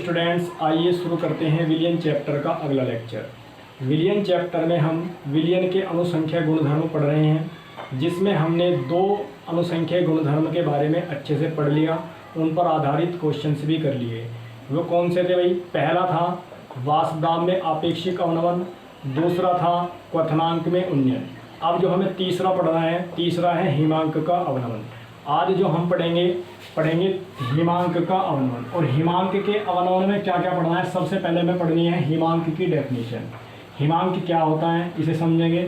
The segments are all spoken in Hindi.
स्टूडेंट्स, आइए शुरू करते हैं विलियन चैप्टर का अगला लेक्चर। विलियन चैप्टर में हम विलियन के अनुसंख्या गुणधर्म पढ़ रहे हैं, जिसमें हमने 2 अनुसंख्या गुणधर्म के बारे में अच्छे से पढ़ लिया, उन पर आधारित क्वेश्चंस भी कर लिए। वो कौन से थे भाई? पहला था वासदाम में आपेक्षिक अवनमन, दूसरा था क्वथनांक में उन्नयन। अब जो हमें तीसरा पढ़ना है, तीसरा है हिमांक का अवनमन। आज जो हम पढ़ेंगे हिमांक का अवनमन। और हिमांक के अवनमन में क्या क्या पढ़ना है? सबसे पहले हमें पढ़नी है हिमांक की डेफिनेशन। हिमांक क्या होता है इसे समझेंगे।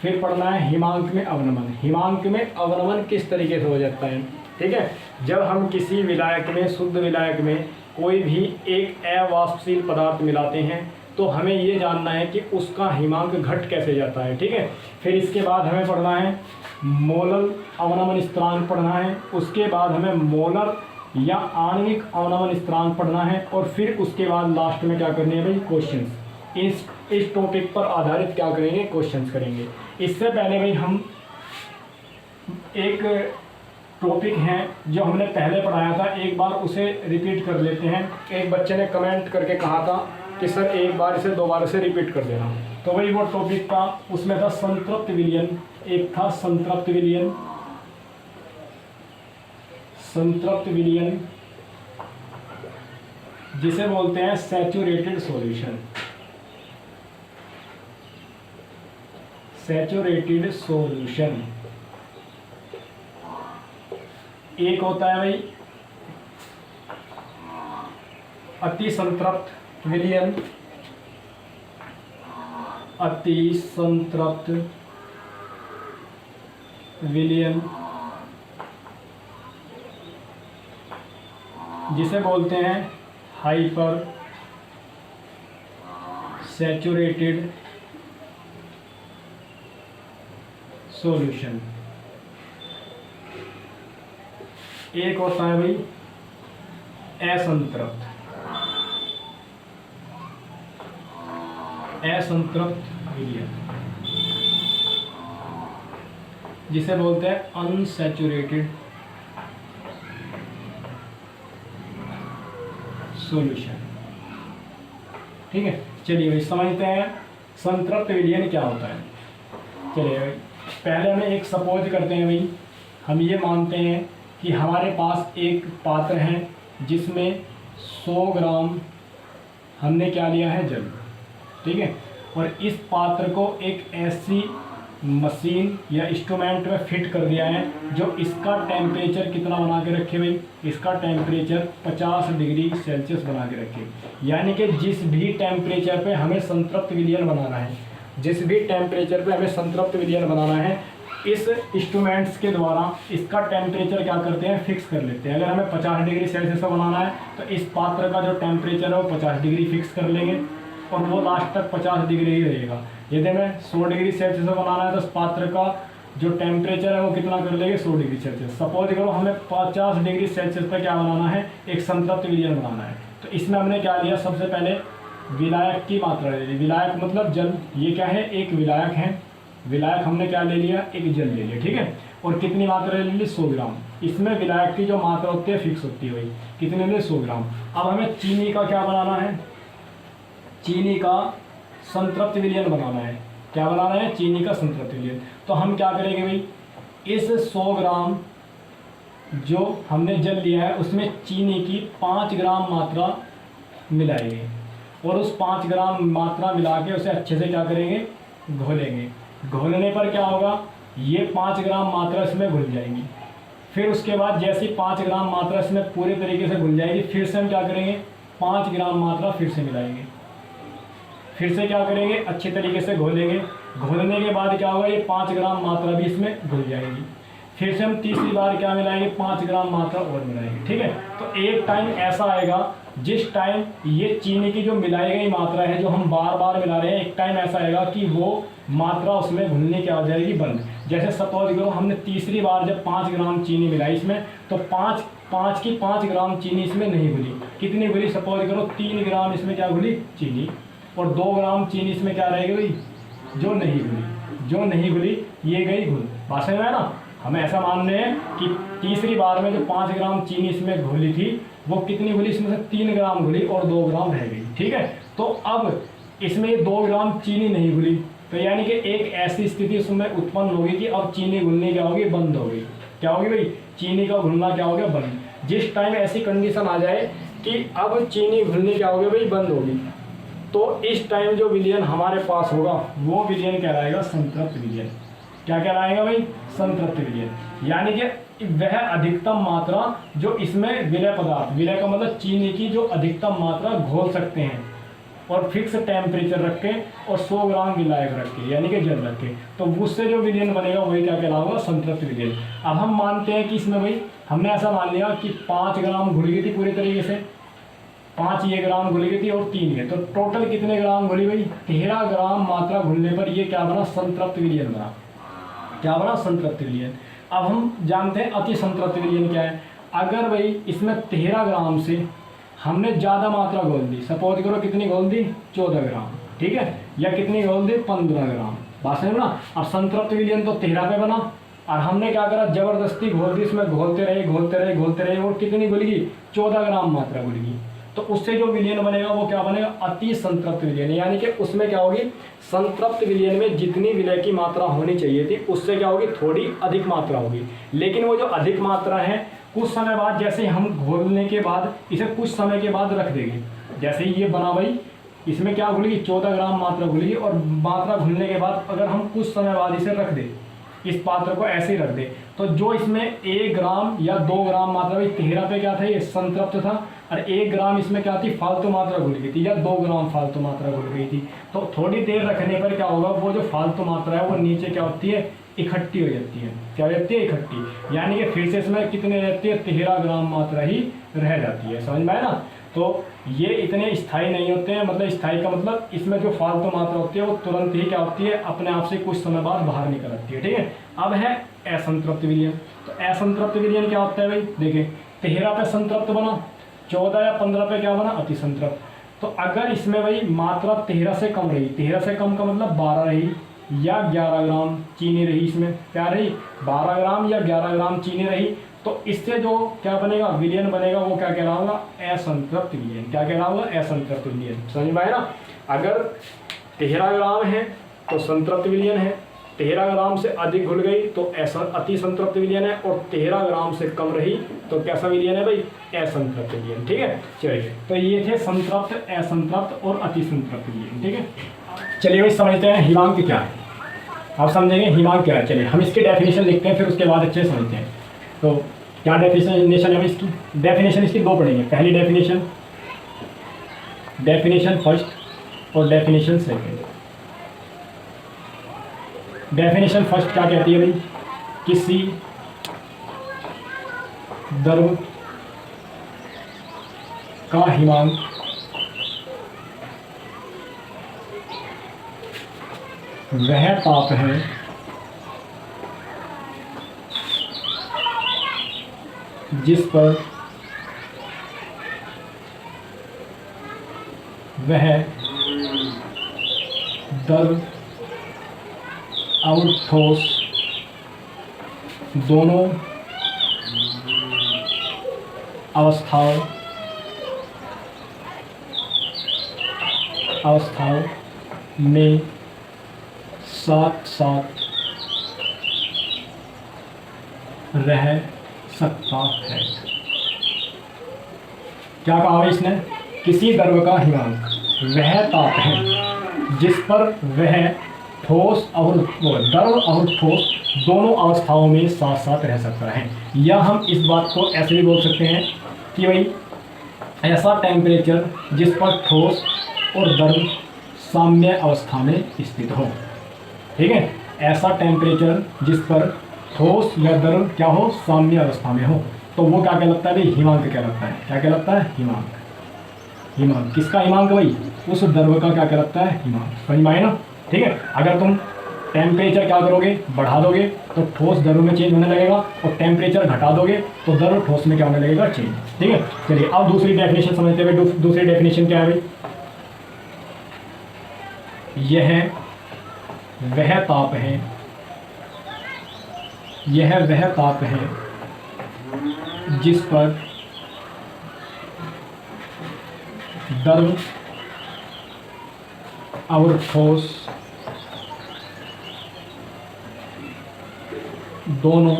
फिर पढ़ना है हिमांक में अवनमन। हिमांक में अवनमन किस तरीके से हो जाता है, ठीक है? जब हम किसी विलायक में, शुद्ध विलायक में कोई भी एक अवाष्पशील पदार्थ मिलाते हैं तो हमें ये जानना है कि उसका हिमांक घट कैसे जाता है, ठीक है? फिर इसके बाद हमें पढ़ना है मोलर अवनमन स्थिरांक पढ़ना है। उसके बाद हमें मोलर या आणविक अवनमन स्थिरांक पढ़ना है। और फिर उसके बाद लास्ट में क्या करनी है भाई? क्वेश्चंस। इस टॉपिक पर आधारित क्या करेंगे? क्वेश्चंस करेंगे। इससे पहले भाई हम एक टॉपिक है जो हमने पहले पढ़ाया था, एक बार उसे रिपीट कर लेते हैं। एक बच्चे ने कमेंट करके कहा था कि सर एक बार इसे दोबारा से रिपीट कर देना। तो भाई वो टॉपिक था, उसमें था संतृप्त विलयन। एक था संतृप्त विलयन, संतृप्त विलयन जिसे बोलते हैं सैचुरेटेड सॉल्यूशन। Saturated solution. एक होता है भाई अति संतृप्त विलयन, अति संतृप्त विलयन जिसे बोलते हैं हाइपर सैचुरेटेड सॉल्यूशन। एक होता है भाई असंतृप्त, असंतृप्त विलयन जिसे बोलते हैं अनसैचुरेटेड सॉल्यूशन, ठीक है? चलिए भाई समझते हैं संतृप्त विलयन क्या होता है। चलिए भाई पहले हमें एक सपोज करते हैं भाई। हम ये मानते हैं कि हमारे पास एक पात्र है जिसमें 100 ग्राम हमने क्या लिया है? जल, ठीक है? और इस पात्र को एक ऐसी मशीन या इंस्ट्रूमेंट में फिट कर दिया है जो इसका टेम्परेचर कितना बना के रखे भाई? इसका टेम्परेचर 50 डिग्री सेल्सियस बना के रखे। यानी कि जिस भी टेम्परेचर पे हमें संतृप्त विलयन बनाना है, जिस भी टेम्परेचर पे हमें संतृप्त विलयन बनाना है, इस इंस्ट्रूमेंट्स के द्वारा इसका टेम्परेचर क्या करते हैं? फिक्स कर लेते हैं। अगर हमें 50 डिग्री सेल्सियस का बनाना है तो इस पात्र का जो टेम्परेचर है वो 50 डिग्री फिक्स कर लेंगे और वो लास्ट तक 50 डिग्री ही रहेगा। यदि हमें 100 डिग्री सेल्सियस का बनाना है तो इस पात्र का जो टेम्परेचर है वो कितना कर लेंगे? 100 डिग्री सेल्सियस। सपोज करो हमें 50 डिग्री सेल्सियस पर क्या बनाना है? एक संतृप्त विलयन बनाना है। तो इसमें हमने क्या लिया? सबसे पहले विलायक की मात्रा ले ली। विलायक मतलब जल। ये क्या है? एक विलायक है। विलायक हमने क्या ले लिया? एक जल ले लिया, ठीक है? और कितनी मात्रा ले ली? 100 ग्राम। इसमें विलायक की जो मात्रा होती है फिक्स होती है भाई, कितने ले? 100 ग्राम। अब हमें चीनी का क्या बनाना है? चीनी का संतृप्त विलयन बनाना है। क्या बनाना है? चीनी का संतृप्त विलयन। तो हम क्या करेंगे भाई? इस 100 ग्राम जो हमने जल लिया है उसमें चीनी की 5 ग्राम मात्रा मिलाएंगे और उस 5 ग्राम मात्रा मिला के उसे अच्छे से क्या करेंगे? घोलेंगे। घोलने पर क्या होगा? ये 5 ग्राम मात्रा इसमें घुल जाएंगी। फिर उसके बाद जैसी 5 ग्राम मात्रा इसमें पूरे तरीके से घुल जाएगी, फिर से हम क्या करेंगे? 5 ग्राम मात्रा फिर से मिलाएंगे। फिर से क्या करेंगे? अच्छे तरीके से घोलेंगे। घोलने के बाद क्या होगा? ये 5 ग्राम मात्रा भी इसमें घुल जाएगी। फिर से हम तीसरी बार क्या मिलाएंगे? 5 ग्राम मात्रा और मिलाएंगे, ठीक है? तो एक टाइम ऐसा आएगा जिस टाइम ये चीनी की जो मिलाई गई मात्रा है, जो हम बार बार मिला रहे हैं, एक टाइम ऐसा आएगा कि वो मात्रा उसमें घुलने की आ जाएगी बंद। जैसे सपोज करो हमने तीसरी बार जब 5 ग्राम चीनी मिलाई इसमें, तो 5 ग्राम चीनी इसमें नहीं घुली। कितनी घुली? सपोज करो 3 ग्राम इसमें क्या घुली? चीनी। और 2 ग्राम चीनी इसमें क्या रहेगी भाई? जो नहीं घुली। जो नहीं घुली ये गई घुल। बात समझ में है ना? हमें ऐसा मान रहे हैं कि तीसरी बार में जो 5 ग्राम चीनी इसमें घुली थी वो कितनी घुली, इसमें से 3 ग्राम घुली और 2 ग्राम रह गई। ठीक है, तो अब इसमें 2 ग्राम चीनी नहीं घुली, तो यानी कि एक ऐसी स्थिति उसमें उत्पन्न होगी कि अब चीनी घुलनी क्या होगी, बंद हो गई। क्या होगी भाई, चीनी का घुलना क्या हो गया, बंद। जिस टाइम ऐसी कंडीशन आ जाए कि अब चीनी घुलनी क्या हो गया भाई, बंद होगी, तो इस टाइम जो विलयन हमारे पास होगा वो विलयन कहलाएगा संतृप्त विलयन। क्या कहलाएगा भाई, संतृप्त विलयन। यानी कि वह अधिकतम मात्रा जो इसमें विलय पदार्थ, विलय का मतलब चीनी की जो अधिकतम मात्रा घोल सकते हैं और फिक्स टेम्परेचर रख के और 100 ग्राम विलायक रख के, यानी कि जल रख के, तो उससे जो विलयन बनेगा वही क्या कहलाएगा, संतृप्त विलयन। अब हम मानते हैं कि इसमें भाई हमने ऐसा मान लिया कि 5 ग्राम घुल गई थी पूरी तरीके से, 5 ये ग्राम घुल गई थी और 3 ये, तो टोटल कितने ग्राम घुली भाई, 13 ग्राम मात्रा घुलने पर ये क्या बना, संतृप्त विलयन बना। क्या बना, संतृप्त विलयन। अब हम जानते हैं अति संतृप्त विलयन क्या है। अगर भाई इसमें 13 ग्राम से हमने ज़्यादा मात्रा घोल दी, सपोज करो कितनी घोल दी, 14 ग्राम, ठीक है, या कितनी घोल दी, 15 ग्राम, बात समझ ना। अब संतृप्त विलयन तो 13 पे बना और हमने क्या करा, जबरदस्ती घोल दी, इसमें घोलते रहे और कितनी घुल गई, 14 ग्राम मात्रा घुल गई, तो उससे जो विलयन बनेगा वो क्या बनेगा, अति संतृप्त विलयन। यानी कि उसमें क्या होगी, संतृप्त विलयन में जितनी विलय की मात्रा होनी चाहिए थी उससे क्या होगी, थोड़ी अधिक मात्रा होगी। लेकिन वो जो अधिक मात्रा है कुछ समय बाद, जैसे हम घोलने के बाद इसे कुछ समय के बाद रख देंगे, जैसे ही ये बना भाई इसमें क्या घुलेगी, 14 ग्राम मात्रा घुलेगी, और मात्रा घुलने के बाद अगर हम कुछ समय बाद इसे रख दें, इस पात्र को ऐसे ही रख दे, तो जो इसमें 1 ग्राम या 2 ग्राम मात्रा, भाई 13 पे क्या था, ये संतृप्त था, और 1 ग्राम इसमें क्या थी, फालतू मात्रा घुल गई थी, या 2 ग्राम फालतू मात्रा घुल गई थी। तो थोड़ी देर रखने पर क्या होगा, वो जो फालतू मात्रा है वो नीचे क्या होती है, इकट्ठी हो जाती है। क्या हो जाती है, इकट्ठी, यानी कि फिर से इसमें कितने रहती है, 13 ग्राम मात्रा ही रह जाती है। समझ में आया ना। तो ये इतने स्थायी नहीं होते हैं, मतलब स्थायी का मतलब इसमें जो फालतू मात्रा होती है वो तुरंत ही क्या होती है, अपने आप से कुछ समय बाद बाहर निकल आती है। ठीक है, अब है असंतृप्त विलयन। तो असंतृप्त विलयन क्या होता है भाई, देखिए 13 पे संतृप्त बना, 14 या 15 पे क्या बना, अति संतृप्त। तो अगर इसमें भाई मात्रा 13 से कम रही, 13 से कम का मतलब 12 रही या 11 ग्राम चीनी रही, इसमें क्या रही, 12 ग्राम या 11 ग्राम चीनी रही, तो इससे जो क्या बनेगा, विलयन बनेगा, वो क्या कहलाऊंगा, असंतृप्त विलयन। क्या कहलाऊंगा, असंतृप्त विलयन। समझ में आया ना। अगर 13 ग्राम है तो संतृप्त विलयन है, 13 ग्राम से अधिक घुल गई तो ऐसा अति संतृप्त विलयन है, और 13 ग्राम से कम रही तो कैसा विलयन है भाई, असंतृप्त विलयन। ठीक है, चलिए तो ये थे संतृप्त, असंतृप्त और अति संतृप्त विलयन। ठीक है, चलिए भाई समझते हैं हिमांक क्या है। आप समझेंगे हिमांक क्या है। चलिए हम इसकी डेफिनेशन लिखते हैं, फिर उसके बाद अच्छे समझते हैं। तो क्या डेफिनेशन है इसकी, डेफिनेशन इसकी 2 पढ़ेंगे। पहली डेफिनेशन, डेफिनेशन फर्स्ट और डेफिनेशन सेकंड। डेफिनेशन फर्स्ट क्या कहती है भाई, किसी द्रव का हिमांक वह ताप है जिस पर वह द्रव और ठोस दोनों अवस्थाओं में साथ साथ रह सकता है। क्या कहा है इसने, किसी द्रव का हिमांक वह ताप है जिस पर वह ठोस और द्रव और ठोस दोनों अवस्थाओं में साथ साथ रह सकता है। या हम इस बात को ऐसे भी बोल सकते हैं कि भाई ऐसा टेम्परेचर जिस पर ठोस और द्रव साम्य अवस्था में स्थित हो। ठीक है, ऐसा टेम्परेचर जिस पर ठोस या द्रव क्या हो, साम्य अवस्था में हो, तो वो क्या कहलाता है भाई, हिमांक कहलाता है। क्या कहलाता है, हिमांक। हिमांक किसका हिमांक भाई, उस द्रव का क्या कहलाता है, हिमांक। समझ में आए ना। ठीक है, अगर तुम टेम्परेचर क्या करोगे, बढ़ा दोगे तो ठोस द्रव में चेंज होने लगेगा, और टेम्परेचर घटा दोगे तो द्रव ठोस में क्या होने लगेगा, चेंज। ठीक है, चलिए अब दूसरी डेफिनेशन समझते हुए। दूसरी डेफिनेशन क्या है भाई, यह वह ताप है, यह वह ताप है जिस पर द्रव और ठोस दोनों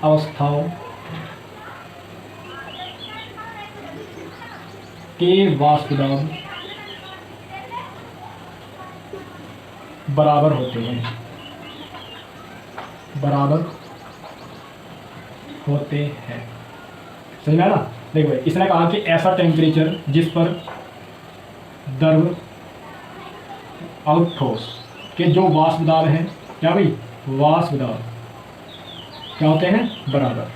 अवस्थाओं के वाष्प दाब बराबर होते हैं, बराबर होते हैं। समझ में आया ना? देखो इसने कहा कि ऐसा टेम्परेचर जिस पर द्रव और ठोस के जो वाष्प दाब हैं, क्या भाई, वाष्प दाब क्या होते हैं, बराबर।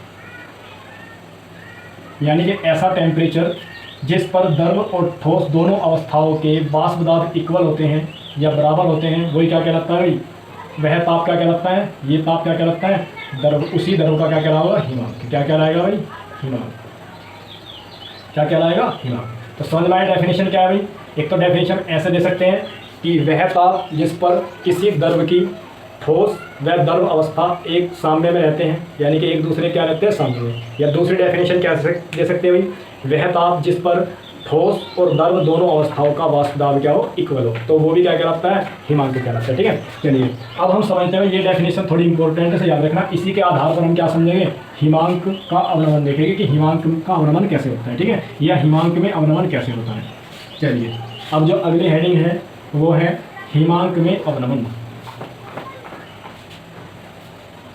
यानी कि ऐसा टेम्परेचर जिस पर द्रव और ठोस दोनों अवस्थाओं के वाष्प दाब इक्वल होते हैं या बराबर होते हैं, वही क्या कहलाता है भाई, वह ताप क्या कहलाता है, ये ताप क्या कहलाता है, द्रव। उसी द्रव का क्या कहलाएगा, हिमांक। क्या कहलाएगा भाई, हिमांक। क्या कहलाएगा, हिमांक। तो समझ में आया डेफिनेशन क्या है भाई। एक तो डेफिनेशन ऐसे दे सकते हैं कि वह ताप जिस पर किसी द्रव की ठोस व द्रव अवस्था एक साम्य में रहते हैं, यानी कि एक दूसरे क्या रहते हैं, साम्य में। या दूसरी डेफिनेशन क्या दे सकते हैं भाई, वह ताप जिस पर ठोस और द्रव दोनों अवस्थाओं का वाष्प दाब क्या हो, इक्वल हो, तो वो भी क्या कहलाता है, हिमांक कहलाता है। ठीक है, चलिए अब हम समझते हैं, ये डेफिनेशन थोड़ी इंपॉर्टेंट है, से याद रखना। इसी के आधार पर हम क्या समझेंगे, हिमांक का अवनमन देखेंगे कि हिमांक का अवनमन कैसे होता है। ठीक है, या हिमांक में अवनमन कैसे होता है। चलिए अब जो अगली हेडिंग है वो है हिमांक में अवनमन।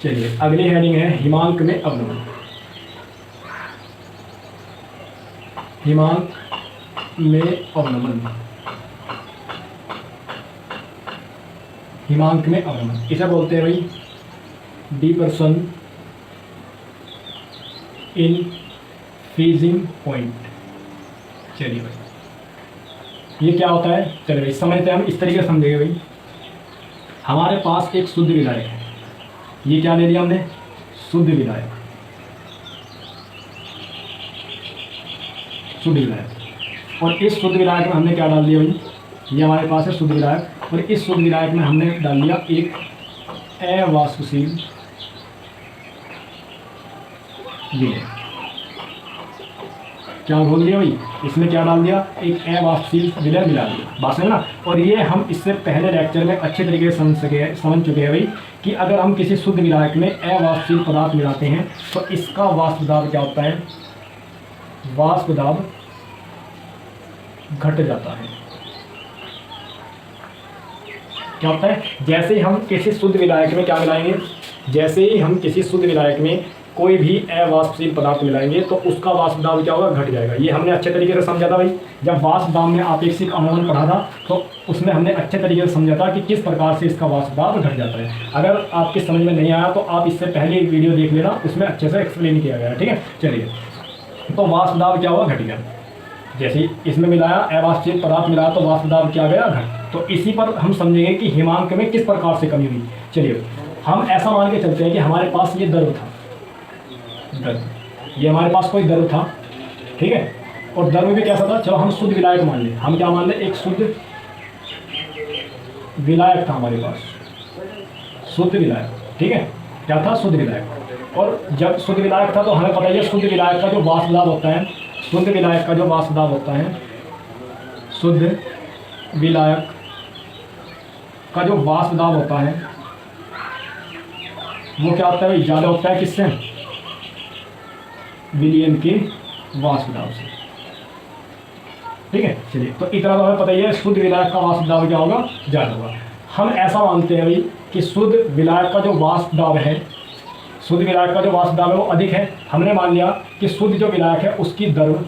चलिए अगली हेडिंग है हिमांक में अवनमन। हिमांक में अवनमन, हिमांक में अवनमन इसे बोलते हैं भाई डिपर्सन इन फ्रीजिंग पॉइंट। चलिए भाई ये क्या होता है, चलिए भाई समझते हैं हम, इस तरीके से समझेंगे भाई। हमारे पास एक शुद्ध विलायक है, ये क्या ले लिया हमने, शुद्ध विलायक, शुद्ध विलायक। और इस शुद्ध विलायक में हमने क्या डाल दिया भाई, ये हमारे पास है शुद्ध विलायक, और इस शुद्ध विलायक में हमने डाल दिया एक अवाष्पशील विलय। क्या बोल दिया भाई, इसमें क्या डाल दिया, एक अवाष्पशील विलय मिला दिया, बात है ना। और ये हम इससे पहले लेक्चर में अच्छे तरीके से समझ चुके हैं भाई कि अगर हम किसी शुद्ध विलायक में अवाष्पशील पदार्थ मिलाते हैं तो इसका वाष्प दाब क्या होता है, वाष्प दाब घट जाता है। क्या होता है, जैसे ही हम किसी शुद्ध विलायक में क्या मिलाएंगे, जैसे ही हम किसी शुद्ध विलायक में कोई भी अवाष्पशील पदार्थ मिलाएंगे तो उसका वाष्प दाब क्या होगा, घट जाएगा। ये हमने अच्छे तरीके से समझा था भाई, जब वाष्प दाब में आपेक्षिक अवनमन पढ़ा था तो उसमें हमने अच्छे तरीके से समझा था कि किस प्रकार से इसका वाष्प दाब घट जाता है। अगर आपकी समझ में नहीं आया तो आप इससे पहले एक वीडियो देख लेना, उसमें अच्छे से एक्सप्लेन किया गया है। ठीक है, चलिए तो वाष्प दाब क्या हुआ, घट गया। जैसे इसमें मिलाया अवाष्पशील पदार्थ मिलाया तो वाष्प दाब क्या गया, घट। तो इसी पर हम समझेंगे कि हिमांक में किस प्रकार से कमी हुई। चलिए हम ऐसा मान के चलते हैं कि हमारे पास ये द्रव था, ये हमारे पास कोई द्रव था, ठीक है, और द्रव भी कैसा था, चलो हम शुद्ध विलायक मान लें। हम क्या मान लें, एक शुद्ध विलायक था हमारे पास, शुद्ध विलायक। ठीक है, क्या था, शुद्ध विलायक। और जब शुद्ध विलायक था तो हमें पता है शुद्ध विलायक का जो वाष्प दाब होता है, शुद्ध विलायक का जो वाष्प दाब होता है, शुद्ध विलायक का जो वाष्प दाब होता है वो क्या होता है भाई, ज़्यादा होता है किससे, विलयन के वाष्प दाब से। ठीक है, चलिए तो इतना तो हमें पता ही है, शुद्ध विलायक का वाष्प दाब क्या होगा, ज़्यादा होगा। हम ऐसा मानते हैं भाई कि शुद्ध विलायक का जो वाष्प दाब है, शुद्ध विलायक का जो वाष्प दाब है वो अधिक है। हमने मान लिया कि शुद्ध जो विलायक है उसकी द्रव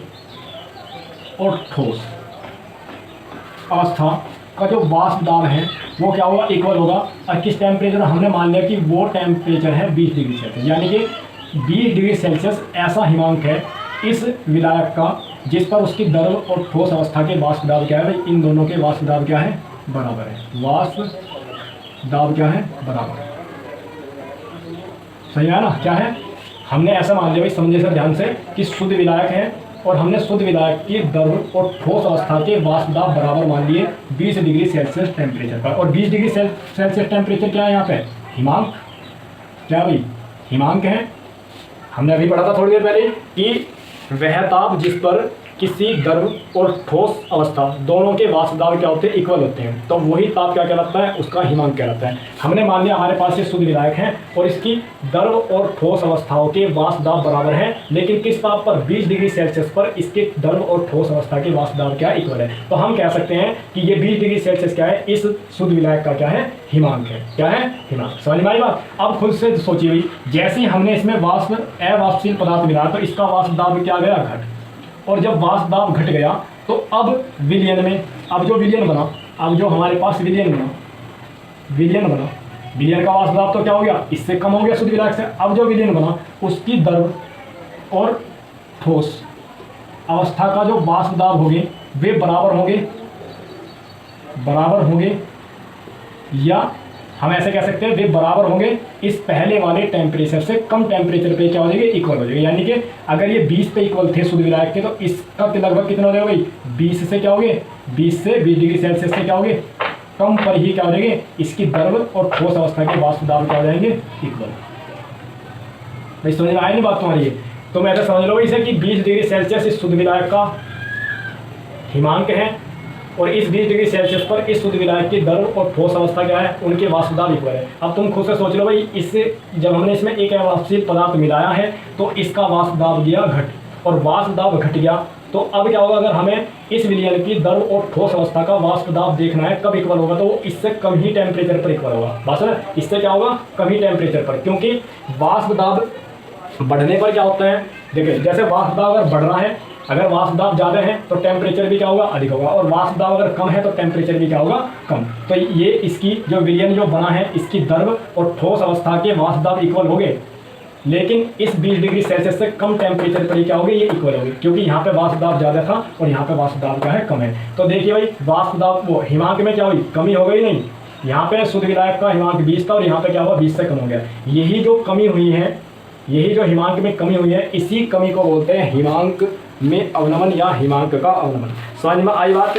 और ठोस अवस्था का जो वाष्प दाब है वो क्या होगा, इक्वल होगा। और किस टेम्परेचर, हमने मान लिया कि वो टेम्परेचर है 20 डिग्री सेल्सियस, यानी कि 20 डिग्री सेल्सियस ऐसा हिमांक है इस विलायक का जिस पर उसकी द्रव और ठोस अवस्था के वाष्प दाब क्या है भाई, इन दोनों के वाष्प दाब क्या है, बराबर है। वाष्प दाब क्या है, बराबर है। सही है ना, क्या है, हमने ऐसा मान लिया भाई, समझे सर ध्यान से, कि शुद्ध विलायक है और हमने शुद्ध विलायक की द्रव और ठोस अवस्था के वाष्प दाब बराबर मान लिए 20 डिग्री सेल्सियस टेम्परेचर पर। और 20 डिग्री सेल्सियस टेम्परेचर क्या है यहाँ पे, हिमांक। क्या भाई, हिमांक है। हमने अभी पढ़ा था थोड़ी देर पहले कि वह ताप जिस पर किसी द्रव और ठोस अवस्था दोनों के वाष्प दाब क्या होते हैं, इक्वल होते हैं, तो वही ताप क्या कहलाता है, उसका हिमांक कहलाता है। हमने मान लिया हमारे पास ये शुद्ध विलायक है और इसकी द्रव और ठोस अवस्थाओं के वाष्प दाब बराबर है, लेकिन किस ताप पर, 20 डिग्री सेल्सियस पर इसके द्रव और ठोस अवस्था के वाष्प दाब क्या इक्वल है। तो हम कह सकते हैं कि ये 20 डिग्री सेल्सियस क्या है, इस शुद्ध विलायक का क्या है, हिमांक है। क्या है, हिमांक। समझ में आई बात। अब खुद से सोचिए भाई, जैसे ही हमने इसमें वाष्प अवाष्पशील पदार्थ मिला तो इसका वाष्प दाब क्या गया, घट, और जब वाष्प दाब घट गया तो अब विलयन में, अब जो विलयन बना, अब जो हमारे पास विलयन बना, विलयन का वाष्प दाब तो क्या हो गया, इससे कम हो गया शुद्ध विलायक से। अब जो विलयन बना उसकी द्रव और ठोस अवस्था का जो वाष्प दाब होंगे वे बराबर होंगे, या हम ऐसे कह सकते हैं वे बराबर होंगे इस पहले वाले टेम्परेचर से कम टेम्परेचर पे क्या हो जाएंगे, इक्वल हो जाएंगे। यानी कि अगर ये 20 पे इक्वल थे शुद्ध विलायक के, तो इसका लगभग कितना हो जाएगा भाई, 20 से क्या हो गए, 20 डिग्री सेल्सियस से क्या हो गए, कम पर ही क्या हो जाएंगे, इसकी द्रव और ठोस अवस्था के वाष्प दाब क्या हो जाएंगे, इक्वल। भाई समझ में आया नहीं बात तुम्हारी? तो मैं ऐसा समझ लो इसे कि 20 डिग्री सेल्सियस इस शुद्ध विलायक का हिमांक है और इस 20 डिग्री सेल्सियस पर इस शुद्ध विलायक की द्रव और ठोस अवस्था क्या है, उनके वाष्प दाब इक्वल है। अब तुम खुद से सोच लो भाई, इससे जब हमने इसमें एक अवाष्पशील पदार्थ मिलाया है तो इसका वाष्प दाब गया घट, और वाष्प दाब घट गया तो अब क्या होगा, अगर हमें इस विलयन की द्रव और ठोस अवस्था का वाष्प दाब देखना है कब इक्वल होगा, तो वो इससे कम ही टेम्परेचर पर इक्वल होगा। बस ना, इससे क्या होगा, कम ही टेम्परेचर पर, क्योंकि वाष्प दाब बढ़ने पर क्या होता है, देखिए जैसे वाष्प दाब अगर बढ़ रहा है, अगर वाष्प दाब ज़्यादा है तो टेम्परेचर भी क्या होगा, अधिक होगा, और वाष्प दाब अगर कम है तो टेम्परेचर भी क्या होगा, कम। तो ये इसकी जो विलयन जो बना है इसकी द्रव और ठोस अवस्था के वाष्प दाब इक्वल हो गए, लेकिन इस 20 डिग्री सेल्सियस से कम टेम्परेचर पर ही क्या होगी, ये इक्वल होगी, क्योंकि यहाँ पे वाष्प दाब ज़्यादा था और यहाँ पे वाष्प दाब क्या है, कम है। तो देखिए भाई, वाष्प दाब वो हिमांक में क्या हुई, कमी हो गई नहीं। यहाँ पे शुद्ध विलायक का हिमांक 20 था और यहाँ पे क्या हुआ, 20 से कम हो गया। यही जो कमी हुई है, यही जो हिमांक में कमी हुई है, इसी कमी को बोलते हैं हिमांक में अवनमन या हिमांक का अवनमन। समझ में आई बात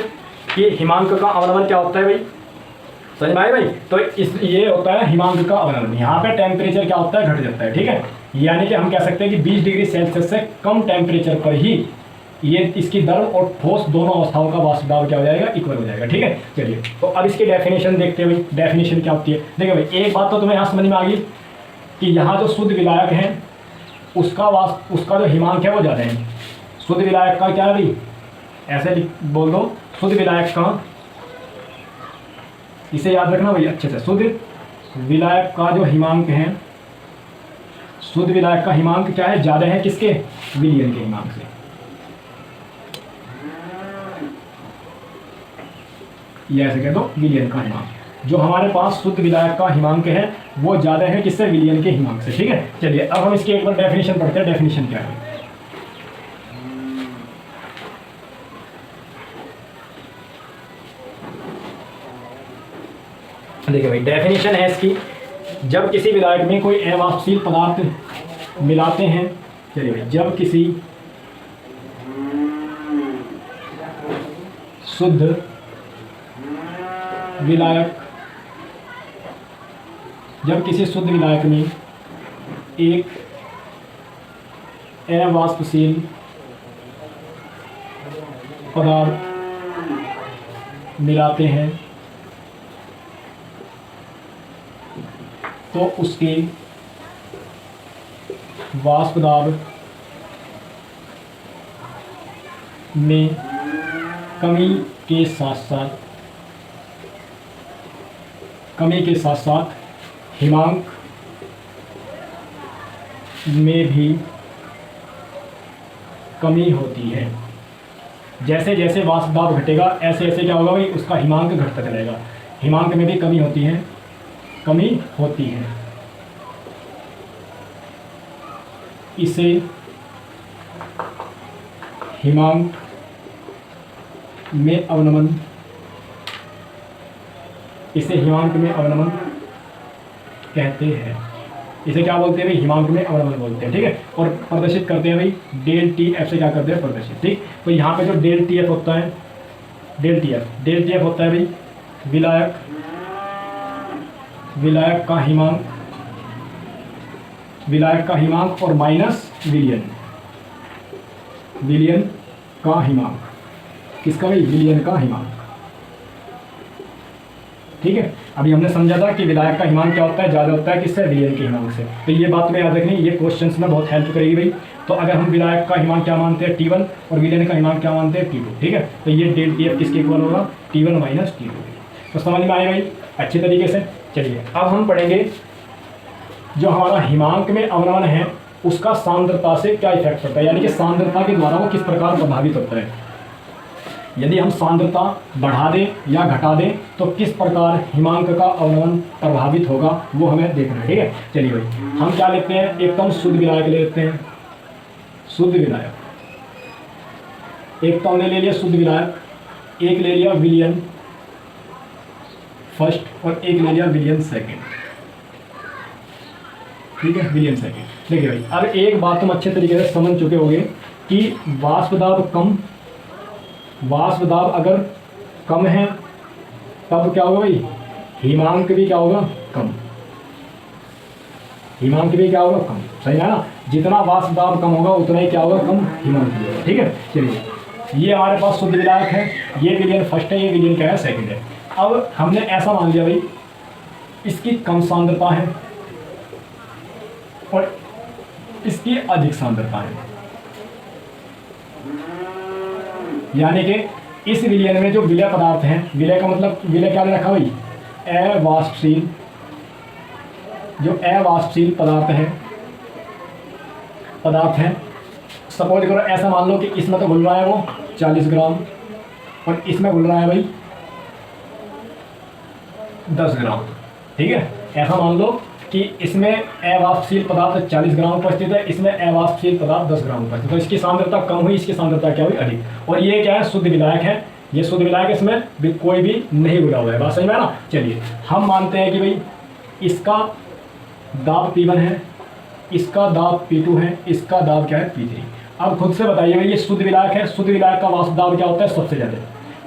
कि हिमांक का अवनमन क्या होता है भाई, समझ में आई भाई? तो इस ये होता है हिमांक का अवनमन। यहाँ पे टेम्परेचर क्या होता है, घट जाता है, ठीक है। यानी कि हम कह सकते हैं कि 20 डिग्री सेल्सियस से कम टेम्परेचर पर ही ये इसकी द्रव और ठोस दोनों अवस्थाओं का वाष्प दाब क्या हो जाएगा, इक्वल हो जाएगा, ठीक है। चलिए तो अब इसकी डेफिनेशन देखते हैं भाई, डेफिनेशन क्या होती है। देखिए भाई, एक बात तो तुम्हें यहाँ समझ में आ गई कि यहाँ जो शुद्ध विलायक है उसका जो हिमांक है वो ज़्यादा है। शुद्ध विलायक का क्या है भाई, ऐसे बोल दो, शुद्ध विलायक का, इसे याद रखना भाई अच्छे से, शुद्ध विलायक का जो हिमांक है, शुद्ध विलायक का हिमांक क्या है, ज़्यादा है किसके, विलयन के हिमांक से। ये ऐसे कह दो, विलयन का हिमांक, जो हमारे पास शुद्ध विलायक का हिमांक है वो ज़्यादा है किससे, विलयन के हिमांक से, ठीक है। चलिए अब हम इसकी एक बार डेफिनेशन पढ़ते हैं। डेफिनेशन क्या है, देखिए भाई, डेफिनेशन है इसकी, जब किसी विलायक में कोई अवाष्पशील पदार्थ मिलाते हैं, चलिए भाई, जब किसी शुद्ध विलायक, जब किसी शुद्ध विलायक में एक अवाष्पशील पदार्थ मिलाते हैं तो उसके वाष्प दाब में कमी के साथ साथ हिमांक में भी कमी होती है। जैसे जैसे वाष्प दाब घटेगा ऐसे ऐसे क्या होगा भाई, उसका हिमांक घटता चलेगा। हिमांक में भी कमी होती है, इसे हिमांक में अवनमन, कहते हैं। इसे क्या बोलते हैं भाई, हिमांक में अवनमन बोलते हैं, ठीक है। और प्रदर्शित करते हैं भाई डेल टी एफ से, क्या करते हैं, प्रदर्शित, ठीक। तो यहाँ पे जो डेल टी एफ होता है, डेल टी एफ होता है भाई विलायक का हिमांक और माइनस विलयन का हिमांक, किसका भाई, विलयन का हिमांक। ठीक है, अभी हमने समझा था कि विलायक का हिमांक क्या होता है, ज़्यादा होता है किससे, विलयन के हिमांक से। तो ये बात में याद रखनी, ये क्वेश्चंस में बहुत हेल्प करेगी भाई। तो अगर हम विलायक का हिमांक क्या मानते हैं, T1, और विलयन का हिमांक क्या मानते हैं, T2। ठीक है, तो ये डेल टी एफ किसके इक्वल होगा, T1 माइनस T2। तो समझ में आए भाई अच्छे तरीके से। चलिए अब हम पढ़ेंगे जो हमारा हिमांक में अवनमन है उसका सांद्रता से क्या इफेक्ट पड़ता है, यानी कि सांद्रता के द्वारा वो किस प्रकार प्रभावित होता है। यदि हम सांद्रता बढ़ा दें या घटा दें तो किस प्रकार हिमांक का अवनमन प्रभावित होगा वो हमें देखना है। ठीक है, चलिए भाई हम क्या लेते हैं, एकदम शुद्ध विलायक ले लेते हैं, शुद्ध विलायक। एक तो हमने ले लिया शुद्ध विलायक, एक ले लिया विलयन फर्स्ट और एक ले लिया विलयन सेकेंड। ठीक है, विलयन सेकेंड। देखिए भाई अब एक बात तुम अच्छे तरीके से समझ चुके होंगे कि वाष्प दाब अगर कम है तब क्या होगा भाई, हिमांक भी क्या होगा, कम। हिमांक भी क्या होगा, कम। सही है ना, जितना वाष्प दाब कम होगा उतना ही क्या होगा, कम हिमांक भी होगा। ठीक है, चलिए ये हमारे पास शुद्ध विलायक है, ये विलयन फर्स्ट है, ये विलयन क्या है, सेकंड है। अब हमने ऐसा मान लिया भाई इसकी कम सांद्रता है और इसकी अधिक सांद्रता है, यानी कि इस विलयन में जो विलय पदार्थ हैं, विलय का मतलब विलय क्या रखा भाई, अवाष्पशील, जो अवाष्पशील पदार्थ है। सपोज करो ऐसा मान लो कि इसमें तो घुल रहा है वो 40 ग्राम और इसमें घुल रहा है भाई 10 ग्राम। ठीक है, ऐसा मान लो कि इसमें अवाष्पशील पदार्थ 40 ग्राम उपस्थित है, इसमें अवाष्पशील पदार्थ 10 ग्राम उपस्थित है। तो इसकी सांद्रता कम हुई, इसकी सांद्रता क्या हुई, अधिक। और ये क्या है, शुद्ध विलायक है, ये शुद्ध विलायक, इसमें भी कोई भी नहीं घुला हुआ है। बात सही में ना। चलिए हम मानते हैं कि भाई इसका दाब P1 है, इसका दाब P2 है, इसका दाब क्या है, P3। अब खुद से बताइए भाई ये शुद्ध विलायक है, शुद्ध विलायक का वाष्प दाब क्या होता है, सबसे ज़्यादा।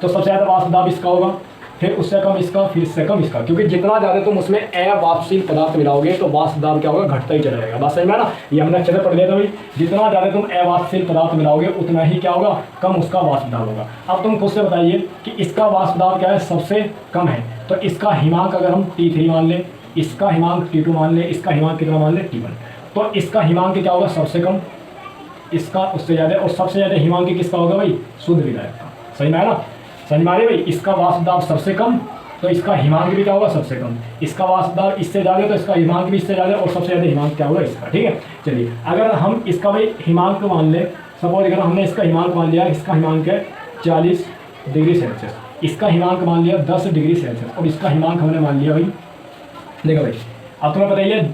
तो सबसे ज़्यादा वाष्प दाब इसका होगा, फिर उससे कम इसका, फिर इससे कम इसका, क्योंकि जितना ज़्यादा तुम उसमें अवाष्पशील पदार्थ मिलाओगे तो वाष्प दाब क्या होगा, घटता ही चला जाएगा। बात समझ में ना, ये हमने अच्छे से पढ़ लिया था भाई, जितना ज़्यादा तुम अवाष्पशील पदार्थ मिलाओगे उतना ही क्या होगा, कम उसका वाष्प दाब होगा। अब तुम खुद से बताइए कि इसका वाष्प दाब क्या है, सबसे कम है, तो इसका हिमांक अगर हम T3 मान लें, इसका हिमांक T2 मान लें, इसका हिमांक कितना मान लें, T1, तो इसका हिमांक क्या होगा, सबसे कम, इसका उससे ज़्यादा, और सबसे ज़्यादा हिमांक किसका होगा भाई, शुद्ध विलायक का। सही में है ना, समझ में आ रही भाई, इसका वाष्प दाब सबसे कम तो इसका हिमांक भी क्या होगा, सबसे कम। इसका वाष्प दाब इससे ज़्यादा तो इसका हिमांक भी इससे ज़्यादा, और सबसे ज़्यादा हिमांक क्या होगा, इसका। ठीक है, चलिए अगर हम इसका भाई हिमांक मान लें, सपोज अगर हमने इसका हिमांक मान लिया, इसका हिमांक है 40 डिग्री सेल्सियस, इसका हिमांक मान लिया 10 डिग्री सेल्सियस, और इसका हिमांक हमने मान लिया भाई, देखो भाई अब तुम्हें बताइए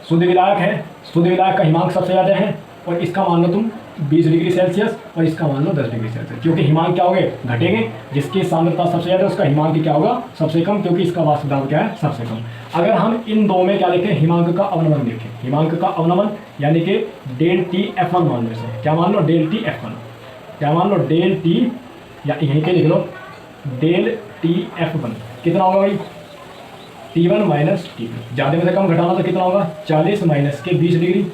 शुद्ध विलायक है, शुद्ध विलायक का हिमांक सबसे ज़्यादा है, और इसका मान लो तुम 20 डिग्री सेल्सियस और इसका मान लो 10 डिग्री सेल्सियस, क्योंकि हिमांक क्या हो गए, घटेंगे। जिसकी सांद्रता सबसे ज़्यादा उसका हिमांक क्या होगा, सबसे कम, क्योंकि इसका वाष्प दाब क्या है, सबसे कम। अगर हम इन दो में क्या देखें, हिमांक का अवनमन देखें, हिमांक का अवनमन यानी कि डेल टी F1 मान लो, क्या मान लो, डेल टी F1, क्या मान लो, डेल टी, या यहीं के लिख लो डेल टी F1 कितना होगा भाई, T1 माइनस T2। ज़्यादा में से कम घटाना तो कितना होगा, 40 माइनस के 20 डिग्री,